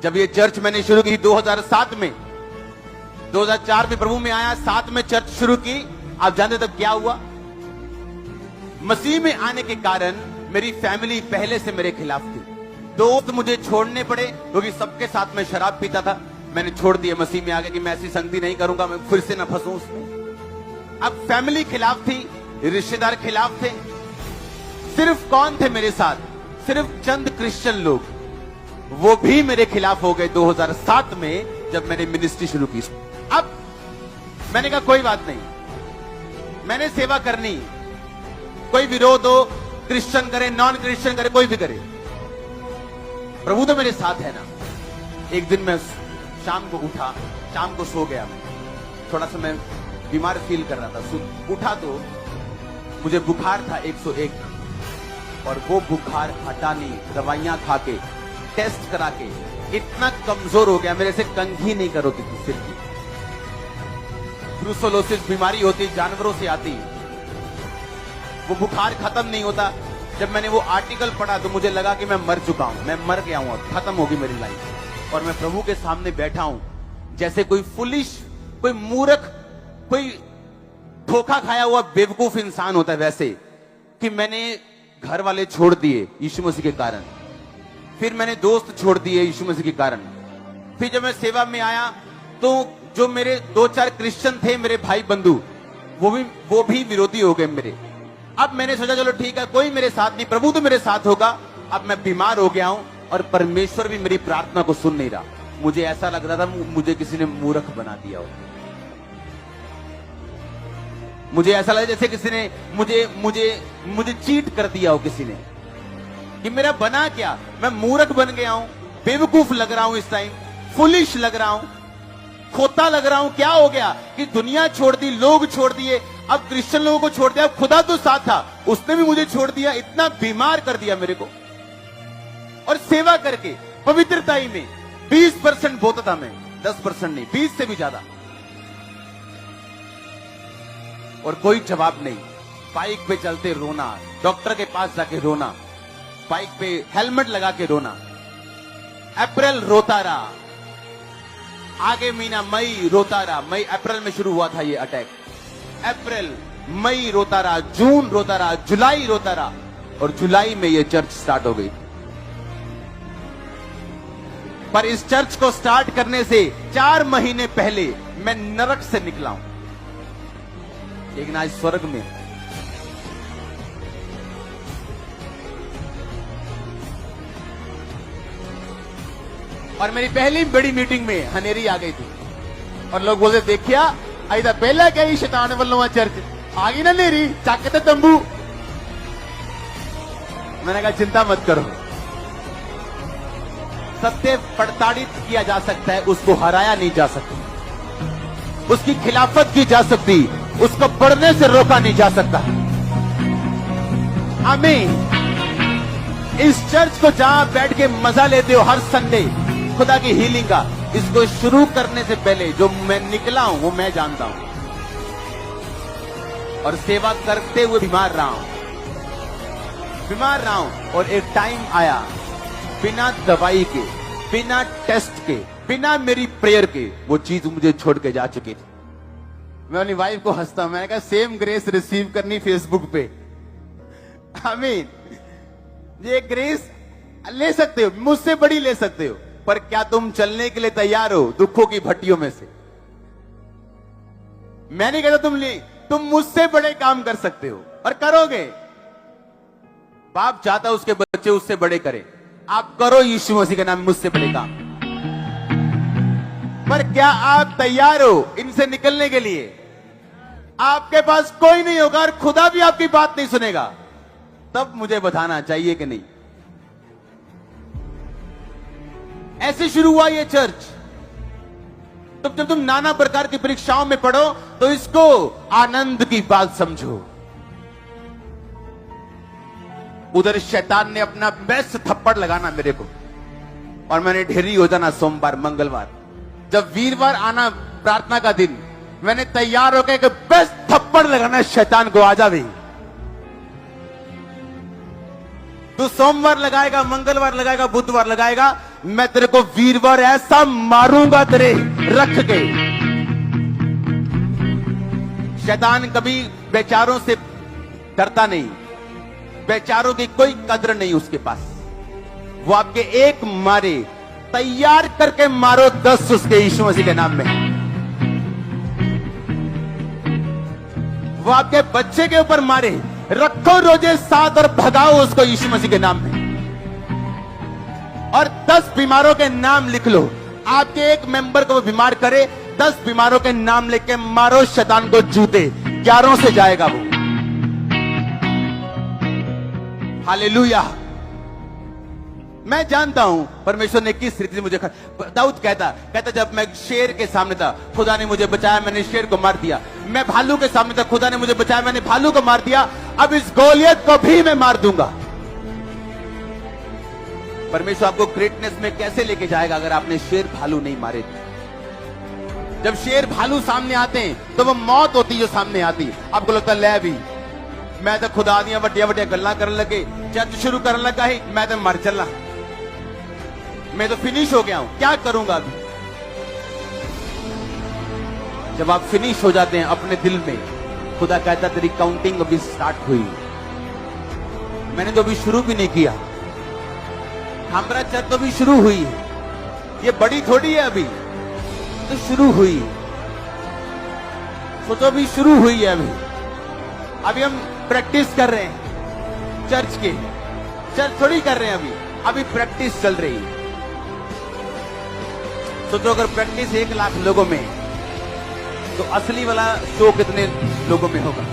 जब ये चर्च मैंने शुरू की 2007 में, 2004 में प्रभु में आया, 7 में चर्च शुरू की। आप जानते तब क्या हुआ? मसीह में आने के कारण मेरी फैमिली पहले से मेरे खिलाफ थी। दोस्त मुझे छोड़ने पड़े क्योंकि सबके साथ में शराब पीता था। मैंने छोड़ दिया मसीह में आगे कि मैं ऐसी संगति नहीं करूंगा, मैं फिर से ना फंसूं उसमें। अब फैमिली खिलाफ थी, रिश्तेदार खिलाफ थे। सिर्फ कौन थे मेरे साथ? सिर्फ चंद क्रिश्चियन लोग, वो भी मेरे खिलाफ हो गए 2007 में जब मैंने मिनिस्ट्री शुरू की। अब मैंने कहा कोई बात नहीं, मैंने सेवा करनी, कोई विरोध हो, क्रिश्चियन करे नॉन क्रिश्चियन करे, कोई भी करे, प्रभु तो मेरे साथ है ना। एक दिन मैं शाम को उठा, शाम को सो गया, मैं थोड़ा सा मैं बीमार फील कर रहा था। उठा तो मुझे बुखार था 101, और वो बुखार हटा नहीं, दवाइयां खा के टेस्ट करा के इतना कमजोर हो गया, मेरे से कंघी नहीं कर होती थी सिर की। ब्रूसेलोसिस बीमारी होती, जानवरों से आती, वो बुखार खत्म नहीं होता। जब मैंने वो आर्टिकल पढ़ा तो मुझे लगा कि मैं मर चुका हूं, मैं मर गया हूं, खत्म होगी मेरी लाइफ। और मैं प्रभु के सामने बैठा हूं जैसे कोई फुलिश, कोई मूर्ख, कोई धोखा खाया हुआ बेवकूफ इंसान होता है, वैसे कि मैंने घर वाले छोड़ दिए यीशु मसीह के कारण, फिर मैंने दोस्त छोड़ दिए यीशु मसीह के कारण। फिर जब मैं सेवा में आया तो जो मेरे 2-4 क्रिश्चियन थे, मेरे भाई बंधु, वो भी विरोधी हो गए मेरे। अब मैंने सोचा चलो ठीक है, कोई मेरे साथ नहीं, प्रभु तो मेरे साथ होगा। अब मैं बीमार हो गया हूं और परमेश्वर भी मेरी प्रार्थना को सुन नहीं रहा। मुझे ऐसा लग रहा था मुझे किसी ने मूर्ख बना दिया हो। मुझे ऐसा लगा जैसे किसी ने मुझे चीट कर दिया हो किसी ने, कि मेरा बना क्या, मैं मूर्ख बन गया हूं, बेवकूफ लग रहा हूं इस टाइम, फुलिश लग रहा हूं, खोता लग रहा हूं। क्या हो गया कि दुनिया छोड़ दी, लोग छोड़ दिए, अब क्रिश्चियन लोगों को छोड़ दिया, खुदा तो साथ था, उसने भी मुझे छोड़ दिया, इतना बीमार कर दिया मेरे को। और सेवा करके पवित्रताई में 20% बोता था मैं, 10% नहीं, 20 से भी ज्यादा, और कोई जवाब नहीं। बाइक पे चलते रोना, डॉक्टर के पास जाके रोना, बाइक पे हेलमेट लगा के रोना। अप्रैल रोता रहा, आगे महीना मई रोता रहा, मई अप्रैल में शुरू हुआ था ये अटैक, अप्रैल मई रोता रहा, जून रोता रहा, जुलाई रोता रहा, और जुलाई में ये चर्च स्टार्ट हो गई। पर इस चर्च को स्टार्ट करने से 4 महीने पहले मैं नरक से निकला हूं, लेकिन आज स्वर्ग में। और मेरी पहली बड़ी मीटिंग में हनेरी आ गई थी, और लोग बोलते देखिया आइदा पहला क्या ही शैतान वालों चर्च आ गई ना नेरी, चाकते तंबू। मैंने कहा चिंता मत करो, सत्य प्रताड़ित किया जा सकता है, उसको हराया नहीं जा सकता, उसकी खिलाफत की जा सकती, उसको बढ़ने से रोका नहीं जा सकता। आमीन। इस चर्च को जहां बैठ के मजा लेते हो हर संडे खुदा की हीलिंग का, इसको शुरू करने से पहले जो मैं निकला हूं वो मैं जानता हूं, और सेवा करते हुए बीमार रहा हूं। और एक टाइम आया, बिना दवाई के, बिना टेस्ट के, बिना मेरी प्रेयर के वो चीज मुझे छोड़ के जा चुकी थी। मैं अपनी वाइफ को हंसता हूं, मैंने कहा सेम ग्रेस रिसीव करनी फेसबुक पे। आमीन। ये ग्रेस ले सकते हो, मुझसे बड़ी ले सकते हो, पर क्या तुम चलने के लिए तैयार हो दुखों की भट्टियों में से? मैं नहीं कहता तुम मुझसे बड़े काम कर सकते हो, और करोगे। बाप चाहता उसके बच्चे उससे बड़े करें, आप करो यीशु मसीह के नाम में मुझसे बड़े काम। पर क्या आप तैयार हो इनसे निकलने के लिए? आपके पास कोई नहीं होगा और खुदा भी आपकी बात नहीं सुनेगा, तब मुझे बताना चाहिए कि नहीं। ऐसे शुरू हुआ ये चर्च। तो जब तुम नाना प्रकार की परीक्षाओं में पढ़ो तो इसको आनंद की बात समझो। उधर शैतान ने अपना बेस्ट थप्पड़ लगाना मेरे को, और मैंने ढेरी हो जाना सोमवार मंगलवार। जब वीरवार आना प्रार्थना का दिन, मैंने तैयार होकर कि बेस्ट थप्पड़ लगाना शैतान को, आजा भी। तू सोमवार लगाएगा, मंगलवार लगाएगा, बुधवार लगाएगा, मैं तेरे को वीरवार ऐसा मारूंगा तेरे रख के। शैतान कभी बेचारों से डरता नहीं, बेचारों की कोई कदर नहीं उसके पास। वो आपके एक मारे, तैयार करके मारो 10 उसके यीशु मसीह के नाम में। वो आपके बच्चे के ऊपर मारे, रखो रोजे 7 और भगाओ उसको यीशु मसीह के नाम में। और 10 बीमारों के नाम लिख लो। आपके एक मेंबर को वो बीमार करे, 10 बीमारों के नाम लेके मारो शैतान को जूते, 11 से जाएगा वो। हालेलुया। मैं जानता हूं परमेश्वर ने किस रीति से मुझे दाऊद कहता जब मैं शेर के सामने था, खुदा ने मुझे बचाया, मैंने शेर को मार दिया। मैं भालू के सामने था, खुदा ने मुझे बचाया, मैंने भालू को मार दिया। अब इस गोलियत को भी मैं मार दूंगा। परमेश्वर आपको ग्रेटनेस में कैसे लेके जाएगा अगर आपने शेर भालू नहीं मारे। जब शेर भालू सामने आते हैं तो वो मौत होती जो सामने आती। आपको लगता है ले भी मैं तो खुदा दियां वड्डिया वड्डिया गल्ला करने लगे, चर्च शुरू करने लगा ही, मैं तो मर चला, मैं तो फिनिश हो गया हूं, क्या करूंगा अभी। जब आप फिनिश हो जाते हैं अपने दिल में, खुदा कहता तेरी काउंटिंग अभी स्टार्ट हुई, मैंने तो अभी शुरू भी नहीं किया। हमारा चर्च तो भी शुरू हुई है, ये बड़ी थोड़ी है, अभी तो शुरू हुई। सोचो अभी शुरू हुई है, अभी हम प्रैक्टिस कर रहे हैं चर्च के, चर्च थोड़ी कर रहे हैं अभी प्रैक्टिस चल रही है। सोचो अगर प्रैक्टिस 1 लाख लोगों में, तो असली वाला शो कितने लोगों में होगा।